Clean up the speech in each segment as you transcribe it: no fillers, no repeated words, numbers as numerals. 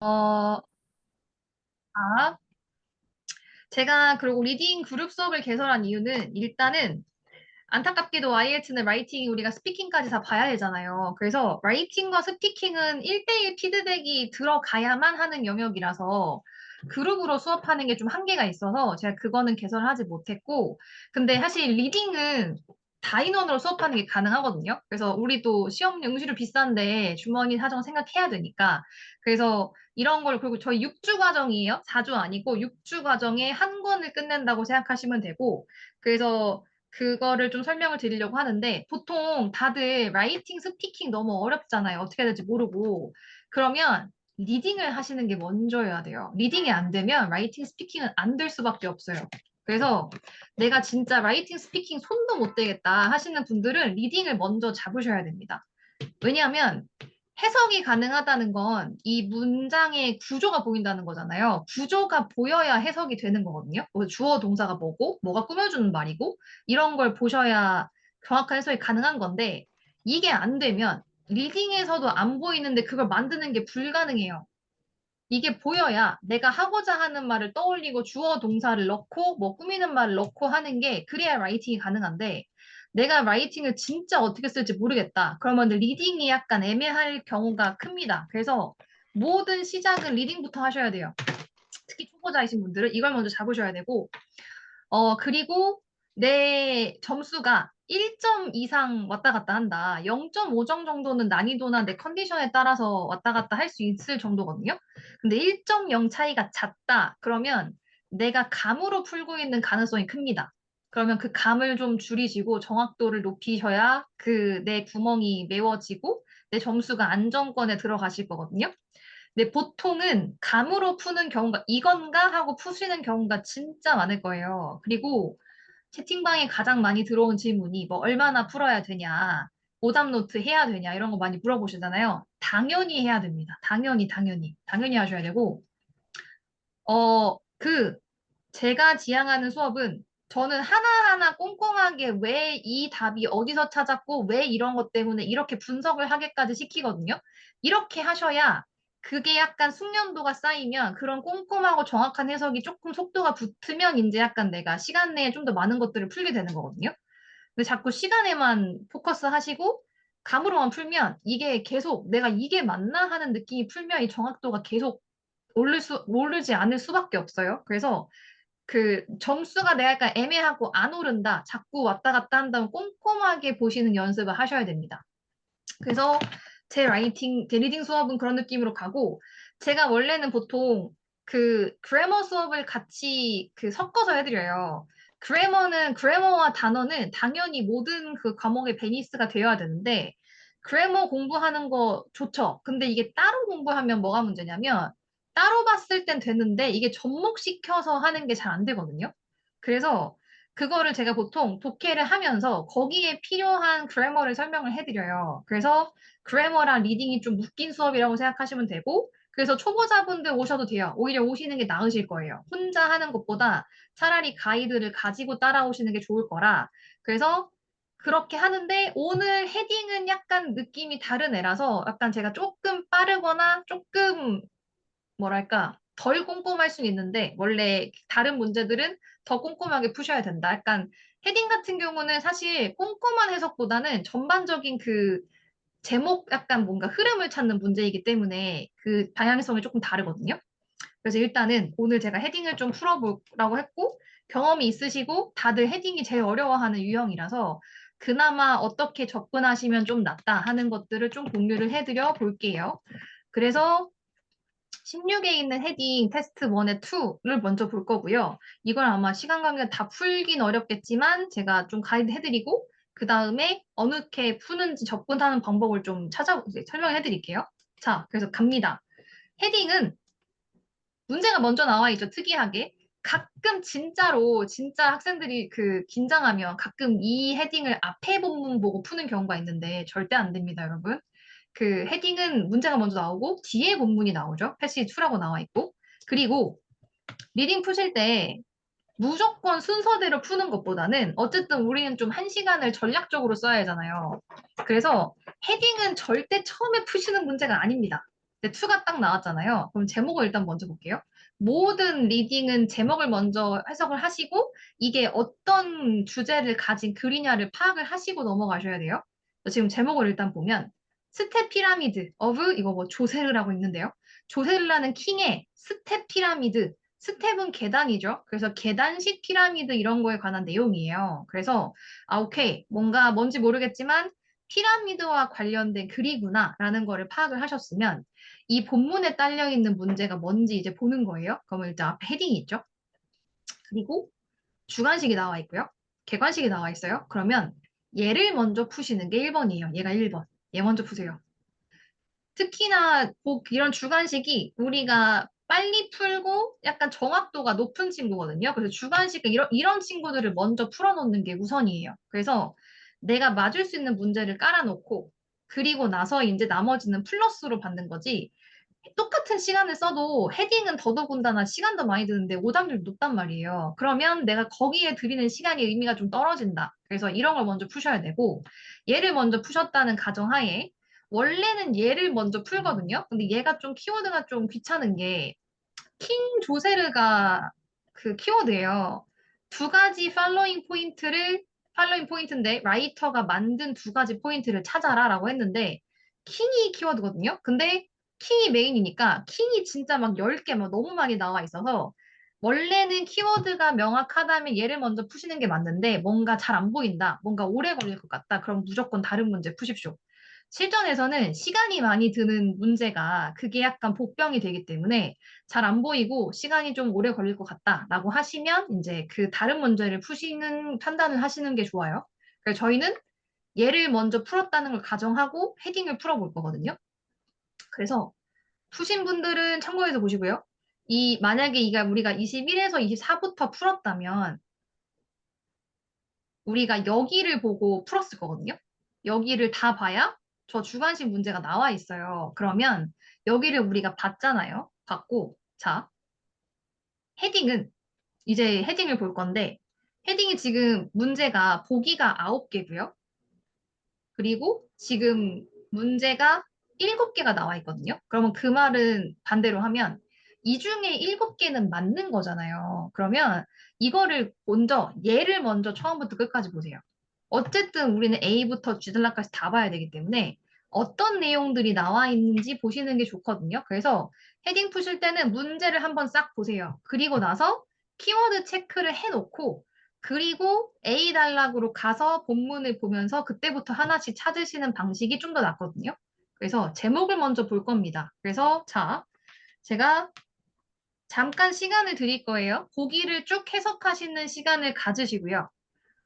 어, 아, 제가 그리고 리딩 그룹 수업을 개설한 이유는 일단은 안타깝게도 IELTS는 라이팅 우리가 스피킹까지 다 봐야 되잖아요. 그래서 라이팅과 스피킹은 1대1 피드백이 들어가야만 하는 영역이라서 그룹으로 수업하는 게 좀 한계가 있어서 제가 그거는 개설을 하지 못했고, 근데 사실 리딩은 다인원으로 수업하는 게 가능하거든요. 그래서 우리도 시험 응시료 비싼데 주머니 사정 생각해야 되니까. 그래서 이런 걸, 그리고 저희 6주 과정이에요. 4주 아니고 6주 과정에 한 권을 끝낸다고 생각하시면 되고, 그래서 그거를 좀 설명을 드리려고 하는데, 보통 다들 라이팅, 스피킹 너무 어렵잖아요. 어떻게 해야 될지 모르고. 그러면 리딩을 하시는 게 먼저여야 돼요. 리딩이 안 되면 라이팅, 스피킹은 안 될 수밖에 없어요. 그래서 내가 진짜 라이팅, 스피킹 손도 못 대겠다 하시는 분들은 리딩을 먼저 잡으셔야 됩니다. 왜냐하면 해석이 가능하다는 건 이 문장의 구조가 보인다는 거잖아요. 구조가 보여야 해석이 되는 거거든요. 뭐 주어 동사가 뭐고, 뭐가 꾸며주는 말이고, 이런 걸 보셔야 정확한 해석이 가능한 건데, 이게 안 되면 리딩에서도 안 보이는데 그걸 만드는 게 불가능해요. 이게 보여야 내가 하고자 하는 말을 떠올리고 주어 동사를 넣고 뭐 꾸미는 말을 넣고 하는 게 그래야 라이팅이 가능한데 내가 라이팅을 진짜 어떻게 쓸지 모르겠다. 그러면 리딩이 약간 애매할 경우가 큽니다. 그래서 모든 시작은 리딩부터 하셔야 돼요. 특히 초보자이신 분들은 이걸 먼저 잡으셔야 되고 그리고 내 점수가 1점 이상 왔다 갔다 한다. 0.5점 정도는 난이도나 내 컨디션에 따라서 왔다 갔다 할 수 있을 정도거든요. 근데 1.0 차이가 잦다. 그러면 내가 감으로 풀고 있는 가능성이 큽니다. 그러면 그 감을 좀 줄이시고 정확도를 높이셔야 그 내 구멍이 메워지고 내 점수가 안정권에 들어가실 거거든요. 근데 보통은 감으로 푸는 경우가 이건가 하고 푸시는 경우가 진짜 많을 거예요. 그리고 채팅방에 가장 많이 들어온 질문이 뭐 얼마나 풀어야 되냐, 오답 노트 해야 되냐 이런 거 많이 물어보시잖아요. 당연히 해야 됩니다. 당연히 하셔야 되고 그 제가 지향하는 수업은 저는 하나하나 꼼꼼하게 왜 이 답이 어디서 찾았고 왜 이런 것 때문에 이렇게 분석을 하게까지 시키거든요. 이렇게 하셔야 그게 약간 숙련도가 쌓이면 그런 꼼꼼하고 정확한 해석이 조금 속도가 붙으면 이제 약간 내가 시간 내에 좀 더 많은 것들을 풀게 되는 거거든요. 근데 자꾸 시간에만 포커스 하시고 감으로만 풀면 이게 계속 내가 이게 맞나 하는 느낌이 풀면 이 정확도가 계속 오르지 않을 수밖에 없어요. 그래서 그 점수가 내가 약간 애매하고 안 오른다. 자꾸 왔다 갔다 한다면 꼼꼼하게 보시는 연습을 하셔야 됩니다. 그래서 제 리딩 수업은 그런 느낌으로 가고, 제가 원래는 보통 그 그래머 수업을 같이 그 섞어서 해드려요. 그래머와 단어는 당연히 모든 그 과목의 베니스가 되어야 되는데, 그래머 공부하는 거 좋죠. 근데 이게 따로 공부하면 뭐가 문제냐면, 따로 봤을 땐 되는데, 이게 접목시켜서 하는 게 잘 안 되거든요. 그래서 그거를 제가 보통 독해를 하면서 거기에 필요한 그래머를 설명을 해드려요. 그래서 그래머랑 리딩이 좀 묶인 수업이라고 생각하시면 되고, 그래서 초보자분들 오셔도 돼요. 오히려 오시는 게 나으실 거예요. 혼자 하는 것보다 차라리 가이드를 가지고 따라오시는 게 좋을 거라. 그래서 그렇게 하는데 오늘 헤딩은 약간 느낌이 다른 애라서 약간 제가 조금 빠르거나 조금 뭐랄까, 덜 꼼꼼할 수는 있는데, 원래 다른 문제들은 더 꼼꼼하게 푸셔야 된다. 약간 헤딩 같은 경우는 사실 꼼꼼한 해석보다는 전반적인 그 제목 약간 뭔가 흐름을 찾는 문제이기 때문에 그 방향성이 조금 다르거든요. 그래서 일단은 오늘 제가 헤딩을 좀 풀어보라고 했고, 경험이 있으시고 다들 헤딩이 제일 어려워하는 유형이라서 그나마 어떻게 접근하시면 좀 낫다 하는 것들을 좀 공유를 해드려 볼게요. 그래서 16에 있는 헤딩 테스트 1의 2를 먼저 볼 거고요. 이걸 아마 시간 관계가 다 풀긴 어렵겠지만 제가 좀 가이드 해드리고 그 다음에 어떻게 푸는지 접근하는 방법을 좀 설명해 드릴게요. 자, 그래서 갑니다. 헤딩은 문제가 먼저 나와 있죠. 특이하게. 가끔 진짜로 진짜 학생들이 그 긴장하면 가끔 이 헤딩을 앞에 본문 보고 푸는 경우가 있는데 절대 안 됩니다, 여러분. 그 헤딩은 문제가 먼저 나오고 뒤에 본문이 나오죠. 패시지 2라고 나와 있고. 그리고 리딩 푸실 때 무조건 순서대로 푸는 것보다는 어쨌든 우리는 좀 한 시간을 전략적으로 써야 하잖아요. 그래서 헤딩은 절대 처음에 푸시는 문제가 아닙니다. 근데 to가 딱 나왔잖아요. 그럼 제목을 일단 먼저 볼게요. 모든 리딩은 제목을 먼저 해석을 하시고 이게 어떤 주제를 가진 글이냐를 파악을 하시고 넘어가셔야 돼요. 지금 제목을 일단 보면 스텝 피라미드 of 이거 뭐 조세르라고 있는데요. 조세르라는 킹의 스텝 피라미드. 스텝은 계단이죠. 그래서 계단식 피라미드 이런 거에 관한 내용이에요. 그래서 아 오케이 뭔가 뭔지 모르겠지만 피라미드와 관련된 글이구나라는 거를 파악을 하셨으면 이 본문에 딸려 있는 문제가 뭔지 이제 보는 거예요. 그러면 일단 앞에 헤딩이 있죠. 그리고 주관식이 나와 있고요. 객관식이 나와 있어요. 그러면 얘를 먼저 푸시는 게 1번이에요. 얘가 1번. 얘 먼저 푸세요. 특히나 이런 주관식이 우리가 빨리 풀고 약간 정확도가 높은 친구거든요. 그래서 주관식 이런 친구들을 먼저 풀어놓는 게 우선이에요. 그래서 내가 맞을 수 있는 문제를 깔아놓고 그리고 나서 이제 나머지는 플러스로 받는 거지. 똑같은 시간을 써도 헤딩은 더더군다나 시간도 많이 드는데 오답률이 높단 말이에요. 그러면 내가 거기에 들이는 시간이 의미가 좀 떨어진다. 그래서 이런 걸 먼저 푸셔야 되고 얘를 먼저 푸셨다는 가정하에 원래는 얘를 먼저 풀거든요. 근데 얘가 좀 키워드가 좀 귀찮은 게 킹 조세르가 그 키워드예요. 두 가지 팔로잉 포인트인데 라이터가 만든 두 가지 포인트를 찾아라라고 했는데 킹이 키워드거든요. 근데 킹이 메인이니까 킹이 진짜 막 10개 막 너무 많이 나와 있어서 원래는 키워드가 명확하다면 얘를 먼저 푸시는 게 맞는데 뭔가 잘 안 보인다. 뭔가 오래 걸릴 것 같다. 그럼 무조건 다른 문제 푸십시오. 실전에서는 시간이 많이 드는 문제가 그게 약간 복병이 되기 때문에 잘 안 보이고 시간이 좀 오래 걸릴 것 같다라고 하시면 이제 그 다른 문제를 푸시는 판단을 하시는 게 좋아요. 그래서 저희는 얘를 먼저 풀었다는 걸 가정하고 헤딩을 풀어볼 거거든요. 그래서 푸신 분들은 참고해서 보시고요. 만약에 우리가 21에서 24부터 풀었다면 우리가 여기를 보고 풀었을 거거든요. 여기를 다 봐야 저 주관식 문제가 나와 있어요. 그러면 여기를 우리가 봤잖아요. 봤고, 자, 헤딩은 이제 헤딩을 볼 건데, 헤딩이 지금 문제가 보기가 9개고요. 그리고 지금 문제가 7개가 나와 있거든요. 그러면 그 말은 반대로 하면 이 중에 7개는 맞는 거잖아요. 그러면 이거를 얘를 먼저 처음부터 끝까지 보세요. 어쨌든 우리는 A부터 G들까지 다 봐야 되기 때문에 어떤 내용들이 나와 있는지 보시는 게 좋거든요. 그래서 헤딩 푸실 때는 문제를 한번 싹 보세요. 그리고 나서 키워드 체크를 해놓고 그리고 A 단락으로 가서 본문을 보면서 그때부터 하나씩 찾으시는 방식이 좀 더 낫거든요. 그래서 제목을 먼저 볼 겁니다. 그래서 자, 제가 잠깐 시간을 드릴 거예요. 보기를 쭉 해석하시는 시간을 가지시고요.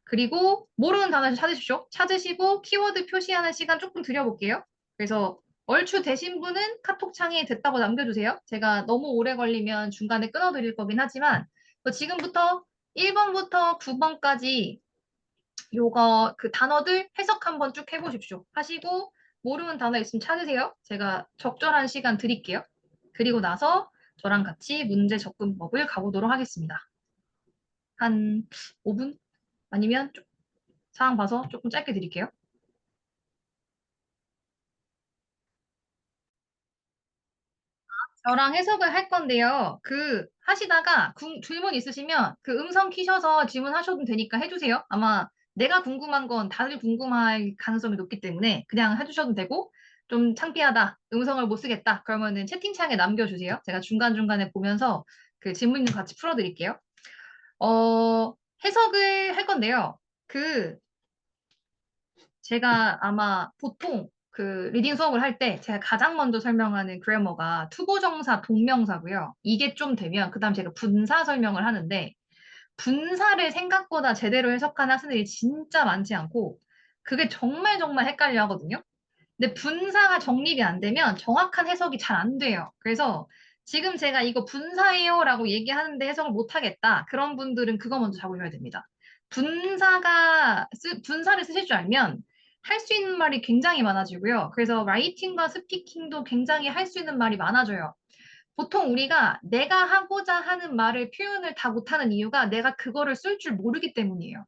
그리고 모르는 단어를 찾으십시오. 찾으시고 키워드 표시하는 시간 조금 드려볼게요. 그래서 얼추 되신 분은 카톡창에 됐다고 남겨주세요. 제가 너무 오래 걸리면 중간에 끊어드릴 거긴 하지만 지금부터 1번부터 9번까지 요거 그 단어들 해석 한번 쭉 해보십시오. 하시고 모르는 단어 있으면 찾으세요. 제가 적절한 시간 드릴게요. 그리고 나서 저랑 같이 문제 접근법을 가보도록 하겠습니다. 한 5분? 아니면 상황 봐서 조금 짧게 드릴게요. 저랑 해석을 할 건데요. 하시다가 질문 있으시면 그 음성 키셔서 질문하셔도 되니까 해주세요. 아마 내가 궁금한 건 다들 궁금할 가능성이 높기 때문에 그냥 해주셔도 되고 좀 창피하다, 음성을 못 쓰겠다, 그러면은 채팅창에 남겨주세요. 제가 중간중간에 보면서 그 질문 좀 같이 풀어드릴게요. 어, 해석을 할 건데요. 제가 아마 보통 리딩 수업을 할 때 제가 가장 먼저 설명하는 그래머가 투부정사 동명사고요. 이게 좀 되면 그다음 제가 분사 설명을 하는데 분사를 생각보다 제대로 해석하는 학생들이 진짜 많지 않고 그게 정말 정말 헷갈려 하거든요. 근데 분사가 정립이 안 되면 정확한 해석이 잘 안 돼요. 그래서 지금 제가 이거 분사예요라고 얘기하는데 해석을 못 하겠다. 그런 분들은 그거 먼저 잡으셔야 됩니다. 분사를 쓰실 줄 알면 할 수 있는 말이 굉장히 많아지고요. 그래서 라이팅과 스피킹도 굉장히 할 수 있는 말이 많아져요. 보통 우리가 내가 하고자 하는 말을 표현을 다 못하는 이유가 내가 그거를 쓸 줄 모르기 때문이에요.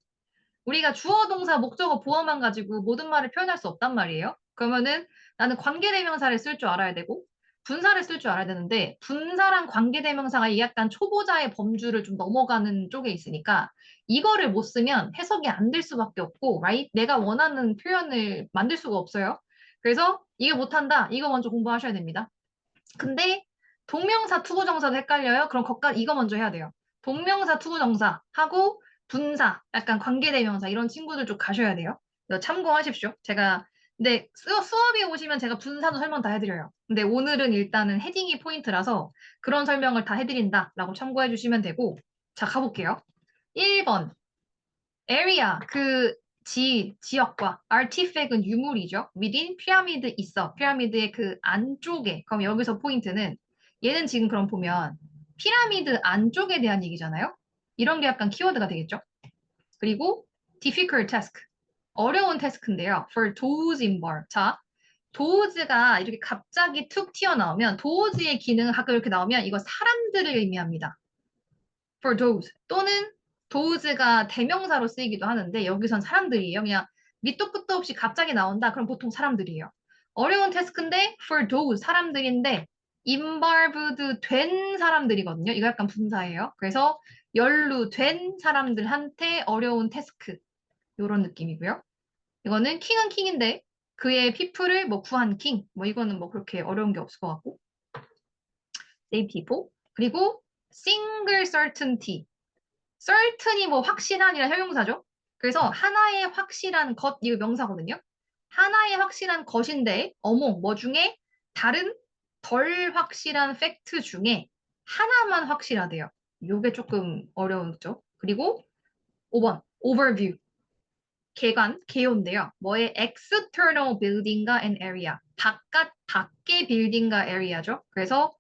우리가 주어, 동사, 목적어, 보어만 가지고 모든 말을 표현할 수 없단 말이에요. 그러면은 나는 관계대명사를 쓸 줄 알아야 되고, 분사를 쓸 줄 알아야 되는데 분사랑 관계대명사가 이 약간 초보자의 범주를 좀 넘어가는 쪽에 있으니까 이거를 못 쓰면 해석이 안 될 수밖에 없고, right? 내가 원하는 표현을 만들 수가 없어요. 그래서 이게 못한다. 이거 먼저 공부하셔야 됩니다. 근데 동명사 투부정사도 헷갈려요. 그럼 이거 먼저 해야 돼요. 동명사 투부정사 하고 분사, 약간 관계대명사 이런 친구들 좀 가셔야 돼요. 이거 참고하십시오. 근데 수업에 오시면 제가 분사도 설명 다 해드려요. 근데 오늘은 일단은 헤딩이 포인트라서 그런 설명을 다 해드린다라고 참고해 주시면 되고, 자, 가볼게요. 1번 area, 지역과 artifact은 유물이죠. within 피라미드 있어. 피라미드의 그 안쪽에. 그럼 여기서 포인트는 얘는 지금 그럼 보면 피라미드 안쪽에 대한 얘기잖아요. 이런 게 약간 키워드가 되겠죠. 그리고 difficult task. 어려운 태스크인데요. for those involved. 자, 도우즈가 이렇게 갑자기 툭 튀어나오면 도우즈의 기능은 가끔 이렇게 나오면 이거 사람들을 의미합니다. for those 또는 thos가 대명사로 쓰이기도 하는데 여기선 사람들이에요. 그냥 밑도 끝도 없이 갑자기 나온다. 그럼 보통 사람들이에요. 어려운 태스크인데 for those 사람들인데 involved 된 사람들이거든요. 이거 약간 분사예요. 그래서 연루된 사람들한테 어려운 태스크 이런 느낌이고요. 이거는 킹은 킹인데 그의 피플을 뭐 구한 킹, 뭐 이거는 뭐 그렇게 어려운 게 없을 것 같고. save people. 그리고 single certainty. certain이 뭐 확실한이란 형용사죠. 그래서 하나의 확실한 것, 이거 명사거든요. 하나의 확실한 것인데, 어머, 뭐 중에 다른 덜 확실한 팩트 중에 하나만 확실하대요. 요게 조금 어려웠죠. 그리고 5번, overview. 개요인데요. 뭐의 external building과 an area. 밖의 빌딩과 area죠. 그래서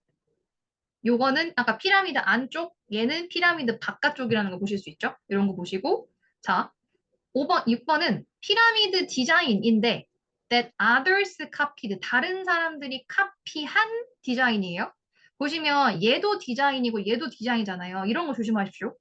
요거는 아까 피라미드 안쪽, 얘는 피라미드 바깥쪽이라는 거 보실 수 있죠? 이런 거 보시고. 자, 5번, 6번은 피라미드 디자인인데 that others copied. 다른 사람들이 카피한 디자인이에요. 보시면 얘도 디자인이고 얘도 디자인이잖아요. 이런 거 조심하십시오.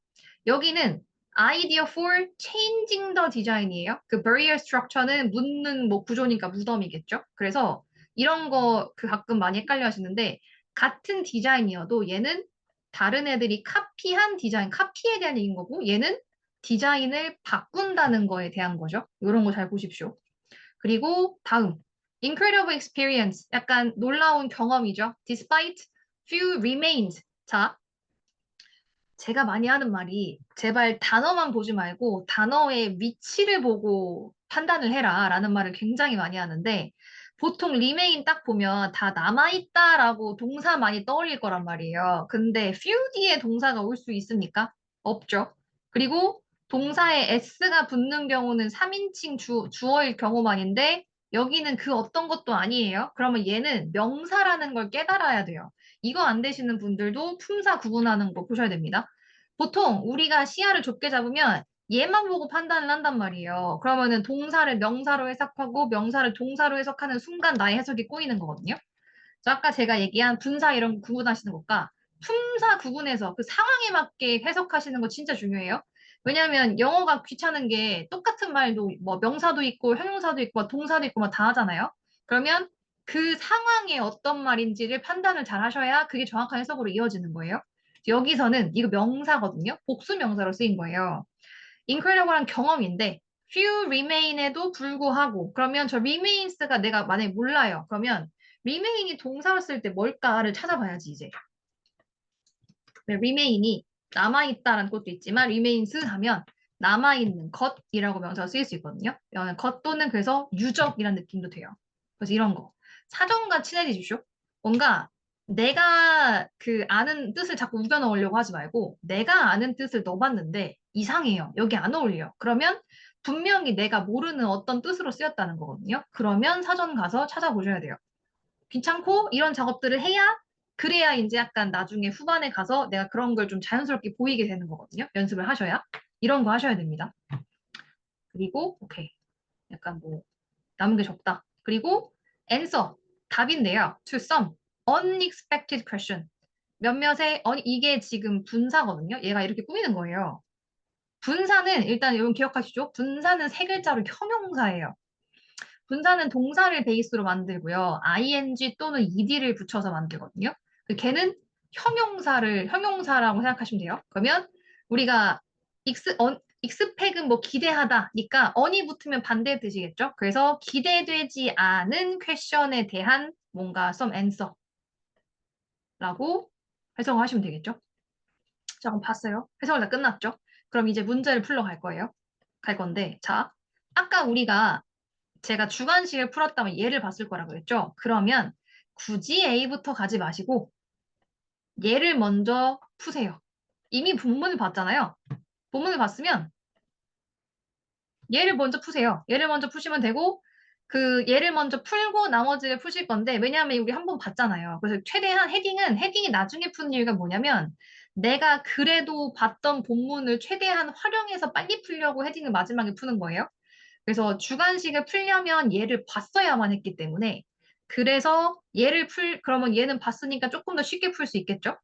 여기는 idea for changing the design이에요. 그 barrier structure는 묻는 뭐 구조니까 무덤이겠죠. 그래서 이런 거 가끔 많이 헷갈려 하시는데 같은 디자인이어도 얘는 다른 애들이 카피한 디자인, 카피에 대한 얘기인 거고 얘는 디자인을 바꾼다는 거에 대한 거죠. 이런 거 잘 보십시오. 그리고 다음, incredible experience, 약간 놀라운 경험이죠. despite few remains. 자, 제가 많이 하는 말이 제발 단어만 보지 말고 단어의 위치를 보고 판단을 해라 라는 말을 굉장히 많이 하는데 보통 remain 딱 보면 다 남아있다라고 동사 많이 떠올릴 거란 말이에요. 근데 few 뒤에 동사가 올 수 있습니까? 없죠. 그리고 동사에 s가 붙는 경우는 3인칭 주어일 경우만인데 여기는 그 어떤 것도 아니에요. 그러면 얘는 명사라는 걸 깨달아야 돼요. 이거 안 되시는 분들도 품사 구분하는 거 보셔야 됩니다. 보통 우리가 시야를 좁게 잡으면 얘만 보고 판단을 한단 말이에요. 그러면은 동사를 명사로 해석하고 명사를 동사로 해석하는 순간 나의 해석이 꼬이는 거거든요. 그래서 아까 제가 얘기한 분사 이런 거 구분하시는 것과 품사 구분해서 그 상황에 맞게 해석하시는 거 진짜 중요해요. 왜냐하면 영어가 귀찮은 게 똑같은 말도 뭐 명사도 있고 형용사도 있고 동사도 있고 막 다 하잖아요. 그러면 그 상황에 어떤 말인지를 판단을 잘 하셔야 그게 정확한 해석으로 이어지는 거예요. 여기서는 이거 명사거든요. 복수 명사로 쓰인 거예요. incredible한 경험인데 few remain에도 불구하고 그러면 저 remains가 내가 만약에 몰라요. 그러면 remain이 동사로 쓸 때 뭘까를 찾아봐야지 이제. 네, remain이 남아있다라는 것도 있지만 remains 하면 남아있는 것이라고 명사가 쓰일 수 있거든요. 것 또는 그래서 유적이라는 느낌도 돼요. 그래서 이런 거. 사전과 친해지십시오. 뭔가 내가 그 아는 뜻을 자꾸 우겨 넣으려고 하지 말고 내가 아는 뜻을 넣어봤는데 이상해요. 여기 안 어울려. 그러면 분명히 내가 모르는 어떤 뜻으로 쓰였다는 거거든요. 그러면 사전 가서 찾아보셔야 돼요. 귀찮고 이런 작업들을 해야 그래야 이제 약간 나중에 후반에 가서 내가 그런 걸 좀 자연스럽게 보이게 되는 거거든요. 연습을 하셔야. 이런 거 하셔야 됩니다. 그리고 오케이. 약간 뭐 남은 게 적다. 그리고 answer 답인데요. to some unexpected question. 몇몇의 이게 지금 분사거든요. 얘가 이렇게 꾸미는 거예요. 분사는 일단 여러분 기억하시죠? 분사는 세 글자로 형용사예요. 분사는 동사를 베이스로 만들고요. ing 또는 ed를 붙여서 만들거든요. 걔는 형용사라고 생각하시면 돼요. 그러면 우리가 익스펙은 뭐 기대하다니까 on이 붙으면 반대 뜻이겠죠. 그래서 기대되지 않은 퀘션에 대한 뭔가 some answer라고 해석을 하시면 되겠죠. 자, 그럼 봤어요. 해석을 다 끝났죠. 그럼 이제 문제를 풀러 갈 건데, 자, 아까 제가 주관식을 풀었다면 얘를 봤을 거라고 그랬죠. 그러면 굳이 A부터 가지 마시고 얘를 먼저 푸세요. 이미 본문을 봤잖아요. 본문을 봤으면 얘를 먼저 푸세요. 얘를 먼저 푸시면 되고 얘를 먼저 풀고 나머지를 푸실 건데 왜냐하면 우리 한 번 봤잖아요. 그래서 최대한 헤딩이 나중에 푸는 이유가 뭐냐면 내가 그래도 봤던 본문을 최대한 활용해서 빨리 풀려고 헤딩을 마지막에 푸는 거예요. 그래서 주관식을 풀려면 얘를 봤어야만 했기 때문에 그래서 그러면 얘는 봤으니까 조금 더 쉽게 풀 수 있겠죠?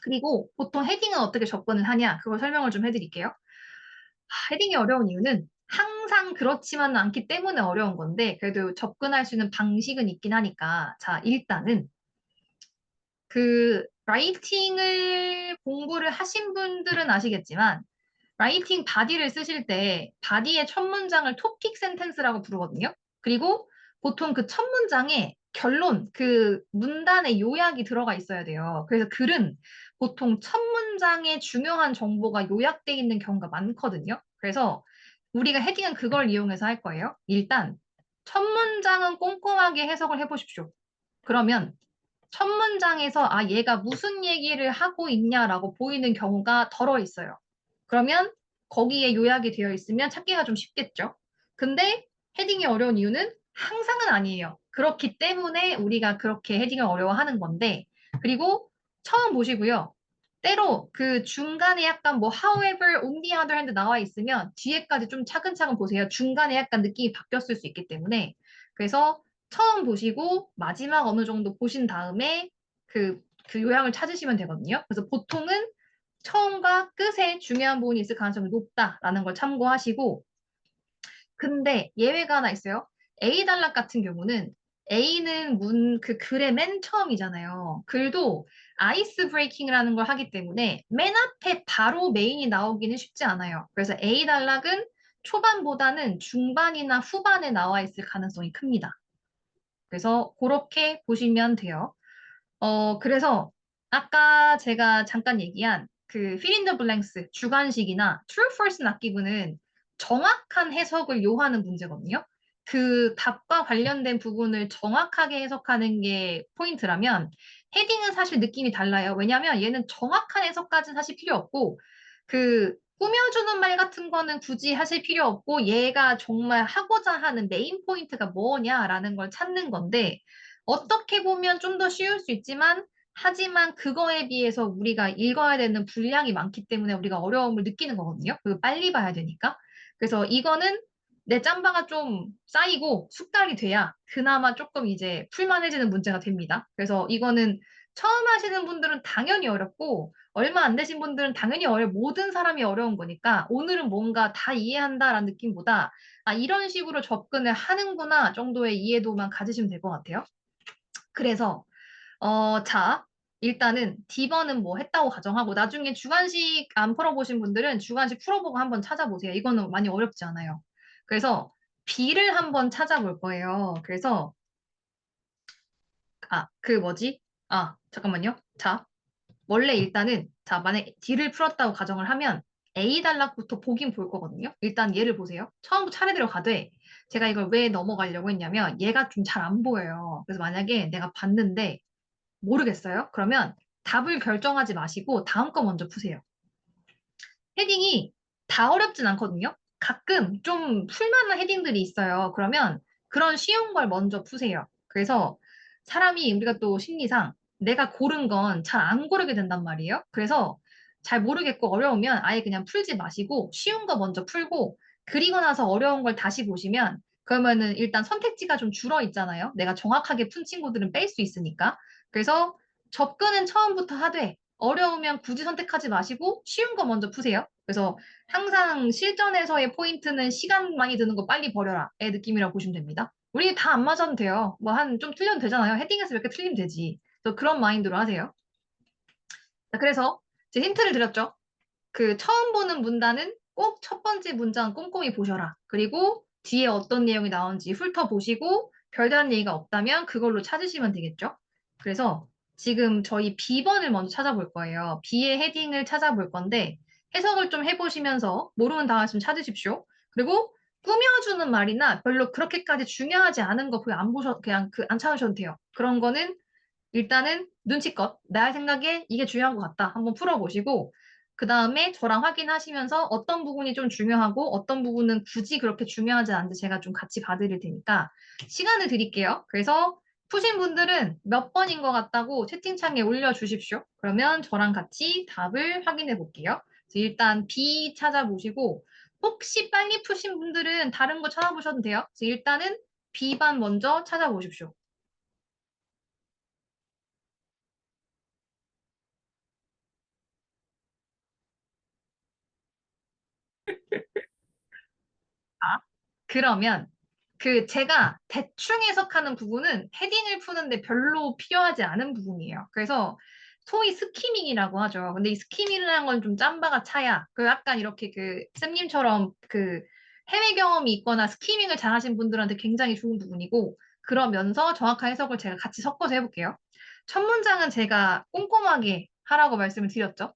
그리고 보통 헤딩은 어떻게 접근을 하냐? 그걸 설명을 좀 해드릴게요. 헤딩이 어려운 이유는 항상 그렇지만은 않기 때문에 어려운 건데 그래도 접근할 수 있는 방식은 있긴 하니까 자 일단은 라이팅을 공부를 하신 분들은 아시겠지만 라이팅 바디를 쓰실 때 바디의 첫 문장을 토픽 센텐스라고 부르거든요. 그리고 보통 그 첫 문장에 결론, 문단의 요약이 들어가 있어야 돼요. 그래서 글은 보통 첫 문장에 중요한 정보가 요약돼 있는 경우가 많거든요. 그래서 우리가 헤딩은 그걸 이용해서 할 거예요. 일단 첫 문장은 꼼꼼하게 해석을 해보십시오. 그러면 첫 문장에서 얘가 무슨 얘기를 하고 있냐라고 보이는 경우가 덜어 있어요. 그러면 거기에 요약이 되어 있으면 찾기가 좀 쉽겠죠. 근데 헤딩이 어려운 이유는 항상은 아니에요. 그렇기 때문에 우리가 그렇게 헤딩을 어려워하는 건데, 그리고 처음 보시고요. 때로 중간에 약간 뭐 however, on the other hand 나와 있으면 뒤에까지 좀 차근차근 보세요. 중간에 약간 느낌이 바뀌었을 수 있기 때문에. 그래서 처음 보시고 마지막 어느 정도 보신 다음에 그 요약을 찾으시면 되거든요. 그래서 보통은 처음과 끝에 중요한 부분이 있을 가능성이 높다라는 걸 참고하시고 근데 예외가 하나 있어요. A 단락 같은 경우는 A는 글의 맨 처음이잖아요. 글도 아이스 브레이킹을 하는 걸 하기 때문에 맨 앞에 바로 메인이 나오기는 쉽지 않아요. 그래서 A 단락은 초반보다는 중반이나 후반에 나와 있을 가능성이 큽니다. 그래서 그렇게 보시면 돼요. 그래서 아까 제가 잠깐 얘기한 fill in the blanks 주관식이나 true, false, not given은 정확한 해석을 요하는 문제거든요. 그 답과 관련된 부분을 정확하게 해석하는 게 포인트라면 헤딩은 사실 느낌이 달라요. 왜냐하면 얘는 정확한 해석까지는 사실 필요 없고 꾸며주는 말 같은 거는 굳이 하실 필요 없고 얘가 정말 하고자 하는 메인 포인트가 뭐냐라는 걸 찾는 건데 어떻게 보면 좀 더 쉬울 수 있지만 하지만 그거에 비해서 우리가 읽어야 되는 분량이 많기 때문에 우리가 어려움을 느끼는 거거든요. 빨리 봐야 되니까. 그래서 이거는 내 짬바가 좀 쌓이고 숙달이 돼야 그나마 조금 이제 풀만해지는 문제가 됩니다. 그래서 이거는 처음 하시는 분들은 당연히 어렵고 얼마 안 되신 분들은 당연히 모든 사람이 어려운 거니까 오늘은 뭔가 다 이해한다라는 느낌보다 이런 식으로 접근을 하는구나 정도의 이해도만 가지시면 될 것 같아요. 그래서 자, 일단은 D번은 뭐 했다고 가정하고 나중에 주관식 안 풀어보신 분들은 주관식 풀어보고 한번 찾아보세요. 이거는 많이 어렵지 않아요. 그래서 B를 한번 찾아볼 거예요. 그래서 잠깐만요. 자, 원래 일단은 만약에 D를 풀었다고 가정을 하면 A 단락부터 보긴 볼 거거든요. 일단 얘를 보세요. 처음부터 차례대로 가되 제가 이걸 왜 넘어가려고 했냐면 얘가 좀 잘 안 보여요. 그래서 만약에 내가 봤는데 모르겠어요? 그러면 답을 결정하지 마시고 다음 거 먼저 푸세요. 헤딩이 다 어렵진 않거든요. 가끔 좀 풀만한 헤딩들이 있어요. 그러면 그런 쉬운 걸 먼저 푸세요. 그래서 우리가 또 심리상 내가 고른 건 잘 안 고르게 된단 말이에요. 그래서 잘 모르겠고 어려우면 아예 그냥 풀지 마시고 쉬운 거 먼저 풀고 그리고 나서 어려운 걸 다시 보시면 그러면은 일단 선택지가 좀 줄어 있잖아요. 내가 정확하게 푼 친구들은 뺄 수 있으니까. 그래서 접근은 처음부터 하되 어려우면 굳이 선택하지 마시고 쉬운 거 먼저 푸세요. 그래서 항상 실전에서의 포인트는 시간 많이 드는 거 빨리 버려라의 느낌이라고 보시면 됩니다. 우리 다 안 맞아도 돼요. 뭐 한 좀 틀려도 되잖아요. 헤딩에서 몇 개 틀리면 되지. 그래서 그런 마인드로 하세요. 자, 그래서 제 힌트를 드렸죠. 그 처음 보는 문단은 꼭 첫 번째 문장 꼼꼼히 보셔라. 그리고 뒤에 어떤 내용이 나오는지 훑어보시고 별다른 얘기가 없다면 그걸로 찾으시면 되겠죠. 그래서 지금 저희 B번을 먼저 찾아볼 거예요. B의 헤딩을 찾아볼 건데 해석을 좀 해보시면서 모르는 단어 있으면 찾으십시오. 그리고 꾸며주는 말이나 별로 그렇게까지 중요하지 않은 거 그냥 안 보셔 그냥 그 안 찾으셔도 돼요. 그런 거는 일단은 눈치껏 내 생각에 이게 중요한 것 같다. 한번 풀어보시고 그 다음에 저랑 확인하시면서 어떤 부분이 좀 중요하고 어떤 부분은 굳이 그렇게 중요하지 않은데 제가 좀 같이 봐드릴 테니까 시간을 드릴게요. 그래서 푸신 분들은 몇 번인 것 같다고 채팅창에 올려주십시오. 그러면 저랑 같이 답을 확인해 볼게요. 그래서 일단 B 찾아보시고 혹시 빨리 푸신 분들은 다른 거 찾아보셔도 돼요. 그래서 일단은 B반 먼저 찾아보십시오. 그러면 그 제가 대충 해석하는 부분은 헤딩을 푸는데 별로 필요하지 않은 부분이에요. 그래서 소위 스키밍이라고 하죠. 근데 이 스키밍이라는 건 좀 짬바가 차야. 그 약간 이렇게 그 쌤님처럼 그 해외 경험이 있거나 스키밍을 잘하신 분들한테 굉장히 좋은 부분이고 그러면서 정확한 해석을 제가 같이 섞어서 해볼게요. 첫 문장은 제가 꼼꼼하게 하라고 말씀을 드렸죠.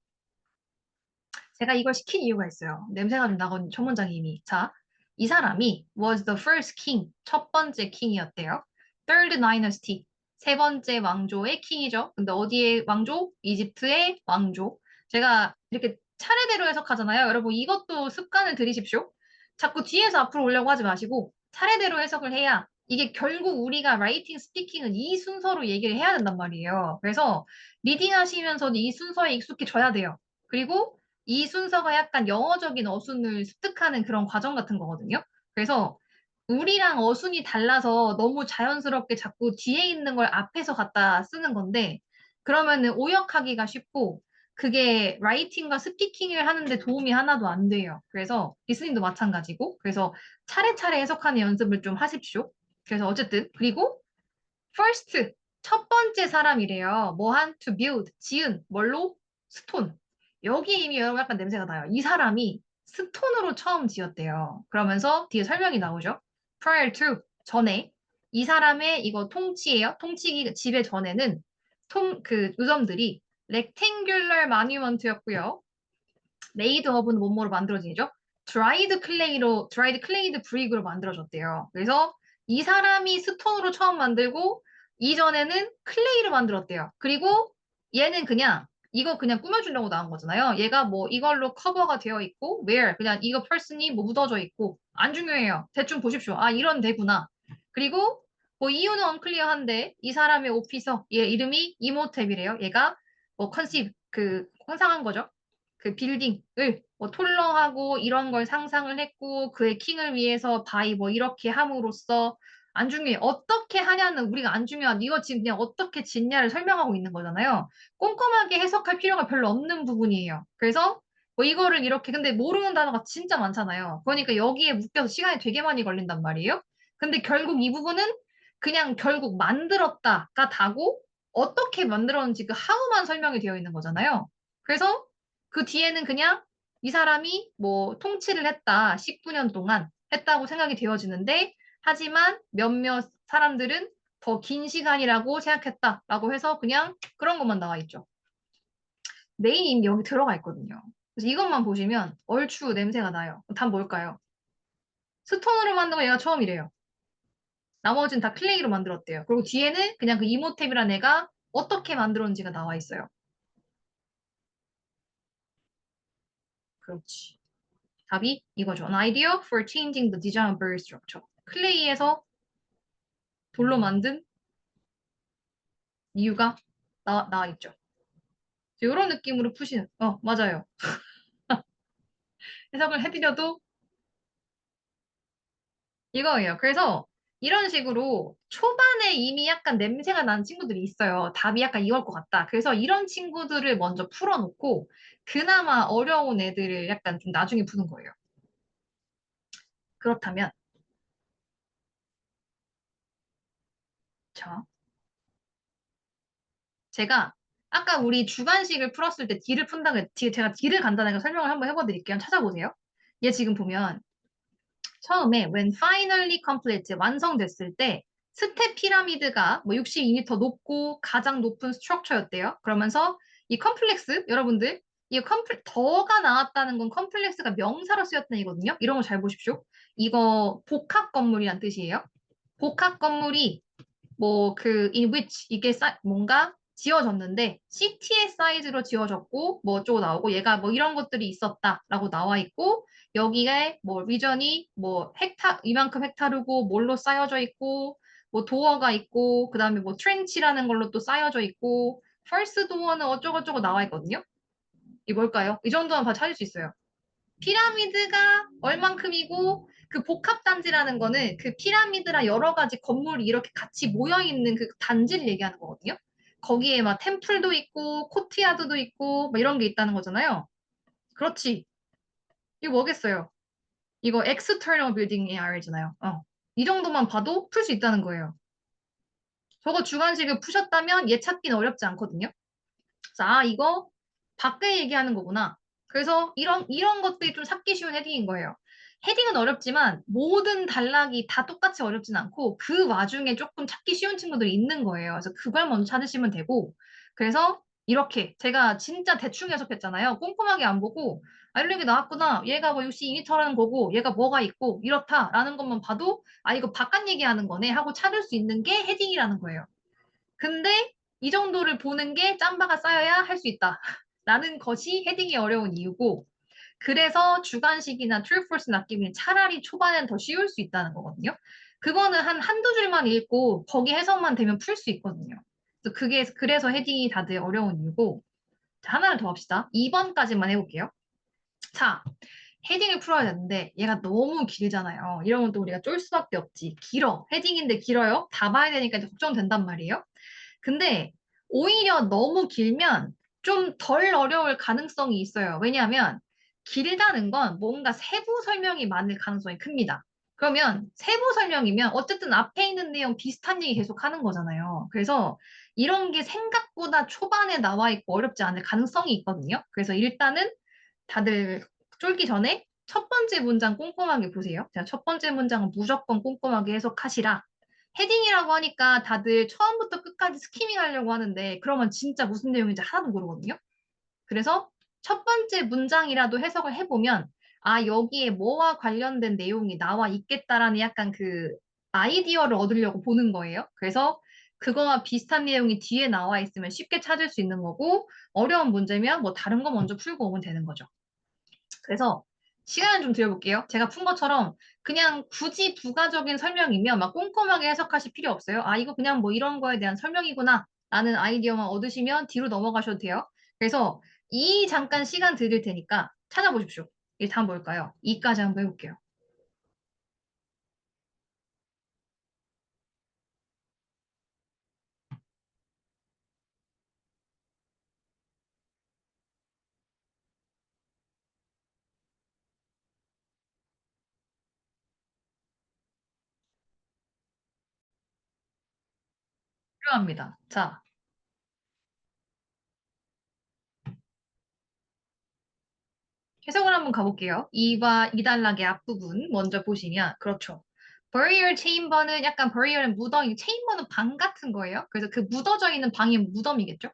제가 이걸 시킨 이유가 있어요. 냄새가 좀 나거든요. 첫 문장이 이미. 자, 이 사람이 was the first king, 첫 번째 킹이었대요. third dynasty, 세 번째 왕조의 킹이죠. 근데 어디의 왕조? 이집트의 왕조. 제가 이렇게 차례대로 해석하잖아요. 여러분 이것도 습관을 들이십시오. 자꾸 뒤에서 앞으로 오려고 하지 마시고 차례대로 해석을 해야 이게 결국 우리가 라이팅 스피킹은 이 순서로 얘기를 해야 된단 말이에요. 그래서 리딩 하시면서도 이 순서에 익숙해져야 돼요. 그리고 이 순서가 약간 영어적인 어순을 습득하는 그런 과정 같은 거거든요. 그래서 우리랑 어순이 달라서 너무 자연스럽게 자꾸 뒤에 있는 걸 앞에서 갖다 쓰는 건데, 그러면은 오역하기가 쉽고, 그게 라이팅과 스피킹을 하는데 도움이 하나도 안 돼요. 그래서 리스닝도 마찬가지고, 그래서 차례차례 해석하는 연습을 좀 하십시오. 그래서 어쨌든, 그리고 first, 첫 번째 사람이래요. 뭐한 to build, 지은, 뭘로? 스톤. 여기 이미 여러분 약간 냄새가 나요. 이 사람이 스톤으로 처음 지었대요. 그러면서 뒤에 설명이 나오죠. prior to, 전에. 이 사람의 이거 통치예요. 통치기 지배 전에는 그 유점들이 rectangular monument였고요. made of는 뭐뭐로 만들어지죠. dried clayed brick으로 만들어졌대요. 그래서 이 사람이 스톤으로 처음 만들고 이전에는 클레이로 만들었대요. 그리고 얘는 그냥 이거 그냥 꾸며주려고 나온 거잖아요. 얘가 뭐 이걸로 커버가 되어 있고 where 그냥 이거 person이 뭐 묻어져 있고 안 중요해요. 대충 보십시오. 아 이런 데구나. 그리고 뭐 이유는 언클리어한데 이 사람의 오피서 얘 이름이 이모탭이래요. 얘가 뭐 컨셉 그 상상한 거죠. 그 빌딩을 뭐 톨러하고 이런 걸 상상을 했고 그의 킹을 위해서 바이 뭐 이렇게 함으로써 안 중요해. 어떻게 하냐는 우리가 안 중요한 이거 지금 그냥 어떻게 짓냐를 설명하고 있는 거잖아요. 꼼꼼하게 해석할 필요가 별로 없는 부분이에요. 그래서 뭐 이거를 이렇게 근데 모르는 단어가 진짜 많잖아요. 그러니까 여기에 묶여서 시간이 되게 많이 걸린단 말이에요. 근데 결국 이 부분은 그냥 결국 만들었다가 다고 어떻게 만들었는지 그 하우만 설명이 되어 있는 거잖아요. 그래서 그 뒤에는 그냥 이 사람이 뭐 통치를 했다. 19년 동안 했다고 생각이 되어지는데 하지만 몇몇 사람들은 더 긴 시간이라고 생각했다라고 해서 그냥 그런 것만 나와 있죠. 메인이 이미 여기 들어가 있거든요. 그래서 이것만 보시면 얼추 냄새가 나요. 답 뭘까요? 스톤으로 만든 거 얘가 처음이래요. 나머지는 다 클레이로 만들었대요. 그리고 뒤에는 그냥 그 이모탭이라는 애가 어떻게 만들었는지가 나와 있어요. 그렇지. 답이 이거죠. An idea for changing the design of bird structure. 클레이에서 돌로 만든 이유가 나와 있죠. 이런 느낌으로 푸시는, 맞아요. 해석을 해드려도 이거예요. 그래서 이런 식으로 초반에 이미 약간 냄새가 나는 친구들이 있어요. 답이 약간 이걸 것 같다. 그래서 이런 친구들을 먼저 풀어놓고 그나마 어려운 애들을 약간 좀 나중에 푸는 거예요. 그렇다면 자, 제가 아까 우리 주관식을 풀었을 때 D를 푼다고 제가 D를 간단하게 설명을 한번 해봐드릴게요. 찾아보세요. 얘 지금 보면 처음에 when finally complete 완성됐을 때 스텝 피라미드가 뭐 62m 높고 가장 높은 스트럭처였대요. 그러면서 이 컴플렉스 여러분들 이 더가 나왔다는 건 컴플렉스가 명사로 쓰였다는 얘기거든요. 이런 거 잘 보십시오. 이거 복합 건물이란 뜻이에요. 복합 건물이 뭐 그 in which 이게 뭔가 지어졌는데 city의 사이즈로 지어졌고 뭐 어쩌고 나오고 얘가 뭐 이런 것들이 있었다라고 나와 있고 여기에 뭐 리전이 뭐 이만큼 헥타르고 뭘로 쌓여져 있고 뭐 도어가 있고 그다음에 뭐 트렌치라는 걸로 또 쌓여져 있고 first 도어는 어쩌고저쩌고 나와 있거든요. 이 뭘까요? 이 정도만 봐도 찾을 수 있어요. 피라미드가 얼만큼이고 그 복합단지라는 거는 그 피라미드랑 여러 가지 건물이 이렇게 같이 모여 있는 그 단지를 얘기하는 거거든요. 거기에 막 템플도 있고 코트야드도 있고 막 이런 게 있다는 거잖아요. 그렇지. 이거 뭐겠어요? 이거 external building area잖아요. 이 정도만 봐도 풀 수 있다는 거예요. 저거 주관식을 푸셨다면 얘 찾기는 어렵지 않거든요. 자, 이거 밖에 얘기하는 거구나. 그래서 이런 것들이 좀 찾기 쉬운 헤딩인 거예요. 헤딩은 어렵지만 모든 단락이 다 똑같이 어렵진 않고 그 와중에 조금 찾기 쉬운 친구들이 있는 거예요. 그래서 그걸 먼저 찾으시면 되고 그래서 이렇게 제가 진짜 대충 해석했잖아요. 꼼꼼하게 안 보고 아, 이런 게 나왔구나. 얘가 뭐 62m라는 거고 얘가 뭐가 있고 이렇다라는 것만 봐도 아, 이거 바깥 얘기하는 거네 하고 찾을 수 있는 게 헤딩이라는 거예요. 근데 이 정도를 보는 게 짬바가 쌓여야 할 수 있다. 라는 것이 헤딩이 어려운 이유고, 그래서 주관식이나 true, false 낚임이 차라리 초반엔 더 쉬울 수 있다는 거거든요. 그거는 한두 줄만 읽고 거기 해석만 되면 풀 수 있거든요. 그래서 헤딩이 다들 어려운 이유고, 자, 하나를 더 합시다. 2번까지만 해볼게요. 자, 헤딩을 풀어야 되는데 얘가 너무 길잖아요. 이러면 또 우리가 쫄 수밖에 없지. 길어. 헤딩인데 길어요. 다 봐야 되니까 이제 걱정된단 말이에요. 근데 오히려 너무 길면 좀 덜 어려울 가능성이 있어요. 왜냐하면 길다는 건 뭔가 세부 설명이 많을 가능성이 큽니다. 그러면 세부 설명이면 어쨌든 앞에 있는 내용 비슷한 얘기 계속 하는 거잖아요. 그래서 이런 게 생각보다 초반에 나와 있고 어렵지 않을 가능성이 있거든요. 그래서 일단은 다들 쫄기 전에 첫 번째 문장 꼼꼼하게 보세요. 제가 첫 번째 문장은 무조건 꼼꼼하게 해석하시라. 헤딩이라고 하니까 다들 처음부터 끝까지 스키밍 하려고 하는데 그러면 진짜 무슨 내용인지 하나도 모르거든요. 그래서 첫 번째 문장이라도 해석을 해보면 아, 여기에 뭐와 관련된 내용이 나와 있겠다라는 약간 그 아이디어를 얻으려고 보는 거예요. 그래서 그거와 비슷한 내용이 뒤에 나와 있으면 쉽게 찾을 수 있는 거고 어려운 문제면 뭐 다른 거 먼저 풀고 오면 되는 거죠. 그래서 시간을 좀 들여볼게요. 제가 푼 것처럼 그냥 굳이 부가적인 설명이면 막 꼼꼼하게 해석하실 필요 없어요. 아, 이거 그냥 뭐 이런 거에 대한 설명이구나 라는 아이디어만 얻으시면 뒤로 넘어가셔도 돼요. 그래서 이 잠깐 시간 드릴 테니까 찾아보십시오. 이 다음 뭘까요? 이까지 한번 해볼게요. 필요합니다. 자, 해석을 한번 가볼게요. 이 단락의 앞부분 먼저 보시면 그렇죠. burial chamber는 약간 burial은 무덤이, chamber는 방 같은 거예요. 그래서 그 묻어져 있는 방이 무덤이겠죠.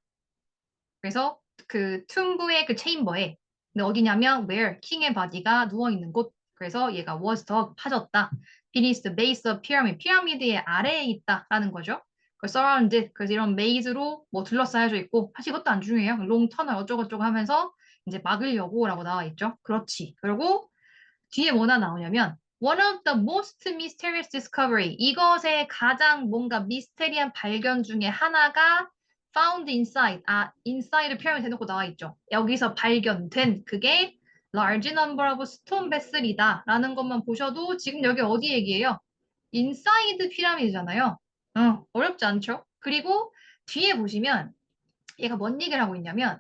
그래서 그 툼브의 그 체인버에 근데 어디냐면 where 킹의 바디가 누워 있는 곳. 그래서 얘가 was dug 파졌다. beneath the base of pyramid 피라미드의 아래에 있다라는 거죠. 그 surrounded 그래서 이런 메이즈로 뭐 둘러싸여져 있고 사실 이것도 안 중요해요. 롱 터널 어쩌고저쩌고 하면서 이제 막으려고라고 나와 있죠. 그렇지. 그리고 뒤에 뭐나 나오냐면 One of the most mysterious discovery. 이것의 가장 뭔가 미스테리한 발견 중에 하나가 found inside. 아, inside를 표현을 해놓고 나와 있죠. 여기서 발견된 그게 large number of stone vessel이다. 라는 것만 보셔도 지금 여기 어디 얘기예요? 인사이드 피라미드잖아요. 어렵지 않죠? 그리고 뒤에 보시면 얘가 뭔 얘기를 하고 있냐면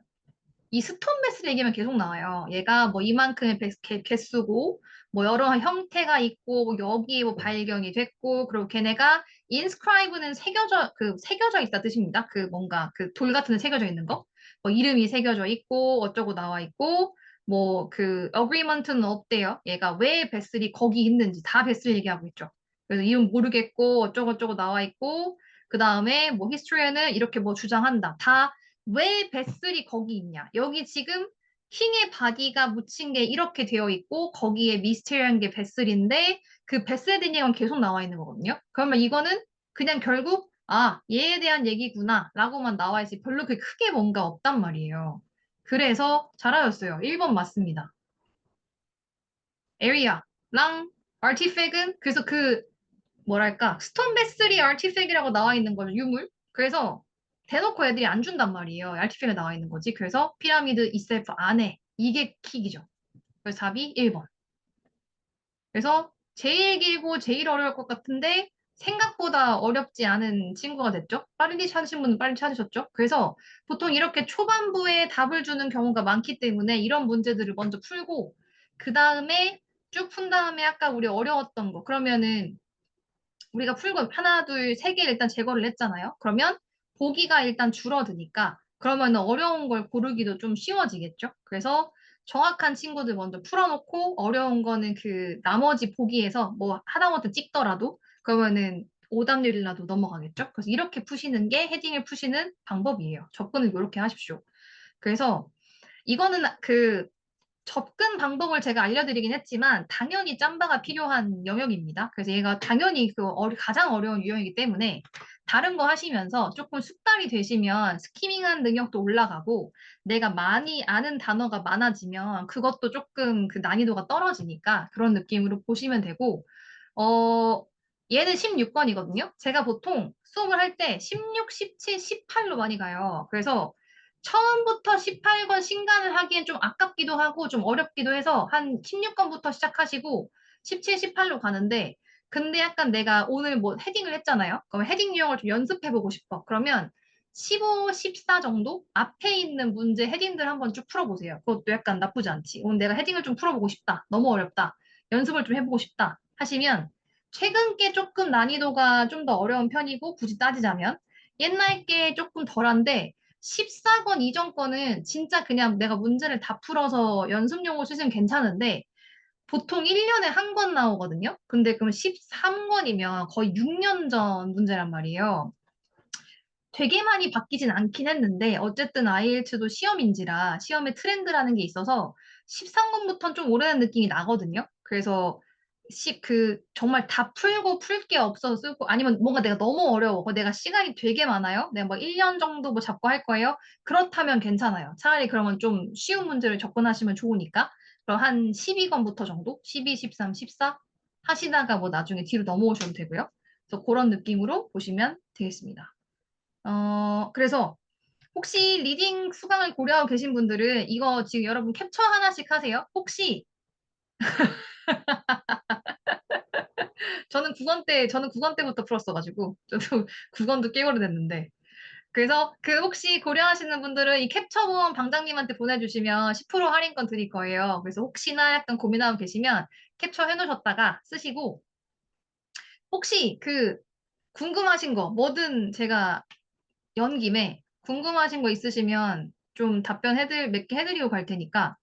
이 스톤 베스 얘기만 계속 나와요. 얘가 뭐 이만큼의 개수고 뭐 여러 형태가 있고 뭐 여기에 뭐 발견이 됐고 그리고 걔네가 인스크라이브는 새겨져 있다 뜻입니다. 그 뭔가 그 돌 같은 데 새겨져 있는 거. 뭐 이름이 새겨져 있고 어쩌고 나와 있고 뭐 그 어그리먼트는 없대요. 얘가 왜 베슬이 거기 있는지 다 베슬 얘기하고 있죠. 그래서 이름 모르겠고 어쩌고저쩌고 나와 있고 그 다음에 뭐 히스토리에는 이렇게 뭐 주장한다. 다 왜 베슬이 거기 있냐? 여기 지금 킹의 바디가 묻힌 게 이렇게 되어 있고 거기에 미스테리한 게 베슬인데 그 베슬에 대한 얘기는 계속 나와 있는 거거든요. 그러면 이거는 그냥 결국 아, 얘에 대한 얘기구나 라고만 나와 있지 별로 그렇게 크게 뭔가 없단 말이에요. 그래서 잘하셨어요. 1번 맞습니다. 에리아랑 아티팩은 그래서 그 뭐랄까 스톤 베슬이 아티팩이라고 나와 있는 거죠. 유물. 그래서 대놓고 애들이 안 준단 말이에요. 아티팩이 나와 있는 거지. 그래서 피라미드 이셀프 안에 이게 킥이죠. 그래서 답이 1번. 그래서 제일 길고 제일 어려울 것 같은데 생각보다 어렵지 않은 친구가 됐죠. 빨리 찾으신 분은 빨리 찾으셨죠. 그래서 보통 이렇게 초반부에 답을 주는 경우가 많기 때문에 이런 문제들을 먼저 풀고 그 다음에 쭉 푼 다음에 아까 우리 어려웠던 거 그러면은 우리가 풀고 하나, 둘, 세 개를 일단 제거를 했잖아요. 그러면 보기가 일단 줄어드니까 그러면 어려운 걸 고르기도 좀 쉬워지겠죠. 그래서 정확한 친구들 먼저 풀어놓고 어려운 거는 그 나머지 보기에서 뭐 하다못해 찍더라도 그러면은 오답률이라도 넘어가겠죠. 그래서 이렇게 푸시는 게 헤딩을 푸시는 방법이에요. 접근을 이렇게 하십시오. 그래서 이거는 그 접근 방법을 제가 알려드리긴 했지만 당연히 짬바가 필요한 영역입니다. 그래서 얘가 당연히 가장 어려운 유형이기 때문에 다른 거 하시면서 조금 숙달이 되시면 스키밍한 능력도 올라가고 내가 많이 아는 단어가 많아지면 그것도 조금 그 난이도가 떨어지니까 그런 느낌으로 보시면 되고 얘는 16권이거든요. 제가 보통 수업을 할 때 16, 17, 18로 많이 가요. 그래서 처음부터 18권 신간을 하기엔 좀 아깝기도 하고 좀 어렵기도 해서 한 16권부터 시작하시고 17, 18로 가는데 근데 약간 내가 오늘 뭐 헤딩을 했잖아요. 그럼 헤딩 유형을 좀 연습해보고 싶어. 그러면 15, 14 정도 앞에 있는 문제 헤딩들 한번 쭉 풀어보세요. 그것도 약간 나쁘지 않지. 오늘 내가 헤딩을 좀 풀어보고 싶다. 너무 어렵다. 연습을 좀 해보고 싶다. 하시면 최근 게 조금 난이도가 좀 더 어려운 편이고 굳이 따지자면 옛날 게 조금 덜한데 14권 이전 거는 진짜 그냥 내가 문제를 다 풀어서 연습용으로 쓰시면 괜찮은데 보통 1년에 한 권 나오거든요. 근데 그럼 13권이면 거의 6년 전 문제란 말이에요. 되게 많이 바뀌진 않긴 했는데 어쨌든 IELTS도 시험인지라 시험의 트렌드라는 게 있어서 13권부터는 좀 오래된 느낌이 나거든요. 그래서 정말 다 풀고 풀 게 없어서 쓰고 아니면 뭔가 내가 너무 어려워. 내가 시간이 되게 많아요. 내가 뭐 1년 정도 뭐 잡고 할 거예요. 그렇다면 괜찮아요. 차라리 그러면 좀 쉬운 문제를 접근하시면 좋으니까. 그럼 한 12권부터 정도? 12, 13, 14 하시다가 뭐 나중에 뒤로 넘어오셔도 되고요. 그래서 그런 느낌으로 보시면 되겠습니다. 그래서 혹시 리딩 수강을 고려하고 계신 분들은 이거 지금 여러분 캡처 하나씩 하세요. 혹시 저는 9권 때부터 풀었어가지고 저도 9권도 꽤 오래됐는데 그래서 그 혹시 고려하시는 분들은 이 캡처본 방장님한테 보내주시면 10% 할인권 드릴 거예요. 그래서 혹시나 약간 고민하고 계시면 캡처 해놓으셨다가 쓰시고 혹시 그 궁금하신 거 뭐든 제가 연 김에 궁금하신 거 있으시면 좀 몇 개 해드리고 갈 테니까